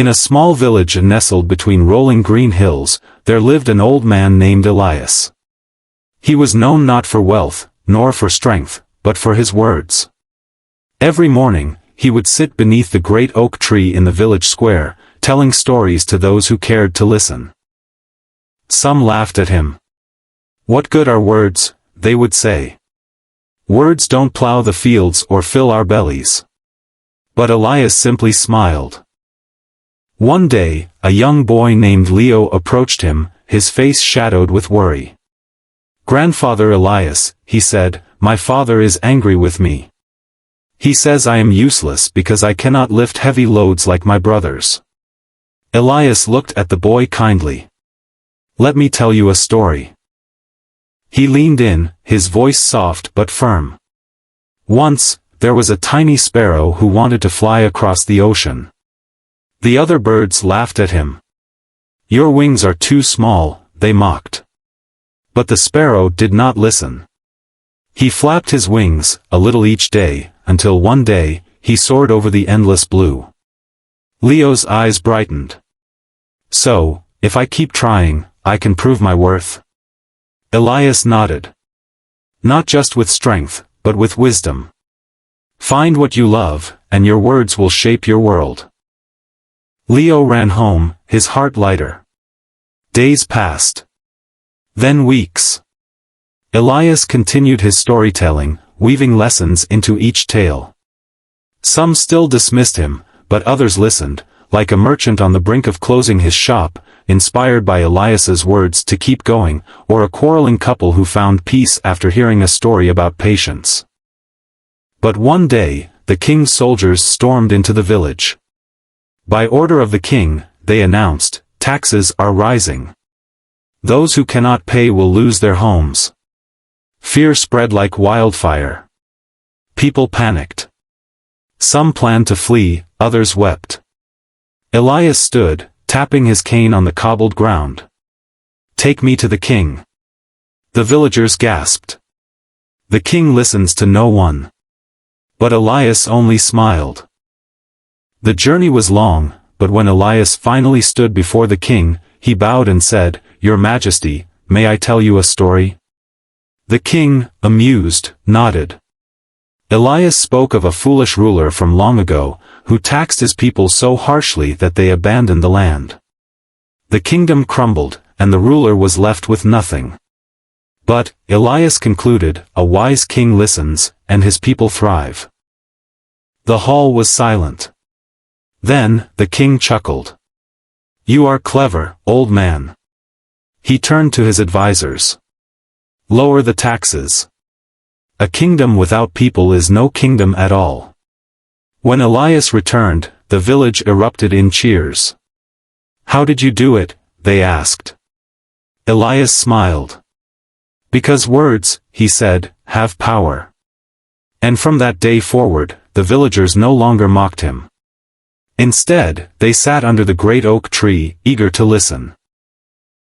In a small village nestled between rolling green hills, there lived an old man named Elias. He was known not for wealth, nor for strength, but for his words. Every morning, he would sit beneath the great oak tree in the village square, telling stories to those who cared to listen. Some laughed at him. "What good are words?" they would say. "Words don't plow the fields or fill our bellies." But Elias simply smiled. One day, a young boy named Leo approached him, his face shadowed with worry. "Grandfather Elias," he said, "my father is angry with me. He says I am useless because I cannot lift heavy loads like my brothers." Elias looked at the boy kindly. "Let me tell you a story." He leaned in, his voice soft but firm. "Once, there was a tiny sparrow who wanted to fly across the ocean. The other birds laughed at him. 'Your wings are too small,' they mocked. But the sparrow did not listen. He flapped his wings, a little each day, until one day, he soared over the endless blue." Leo's eyes brightened. "So, if I keep trying, I can prove my worth?" Elias nodded. "Not just with strength, but with wisdom. Find what you love, and your words will shape your world." Leo ran home, his heart lighter. Days passed. Then weeks. Elias continued his storytelling, weaving lessons into each tale. Some still dismissed him, but others listened, like a merchant on the brink of closing his shop, inspired by Elias's words to keep going, or a quarreling couple who found peace after hearing a story about patience. But one day, the king's soldiers stormed into the village. By order of the king, they announced, "Taxes are rising. Those who cannot pay will lose their homes." Fear spread like wildfire. People panicked. Some planned to flee, others wept. Elias stood, tapping his cane on the cobbled ground. "Take me to the king." The villagers gasped. "The king listens to no one." But Elias only smiled. The journey was long, but when Elias finally stood before the king, he bowed and said, "Your Majesty, may I tell you a story?" The king, amused, nodded. Elias spoke of a foolish ruler from long ago, who taxed his people so harshly that they abandoned the land. The kingdom crumbled, and the ruler was left with nothing. But, Elias concluded, a wise king listens, and his people thrive. The hall was silent. Then, the king chuckled. "You are clever, old man." He turned to his advisors. "Lower the taxes. A kingdom without people is no kingdom at all." When Elias returned, the village erupted in cheers. "How did you do it?" they asked. Elias smiled. "Because words," he said, "have power." And from that day forward, the villagers no longer mocked him. Instead, they sat under the great oak tree, eager to listen.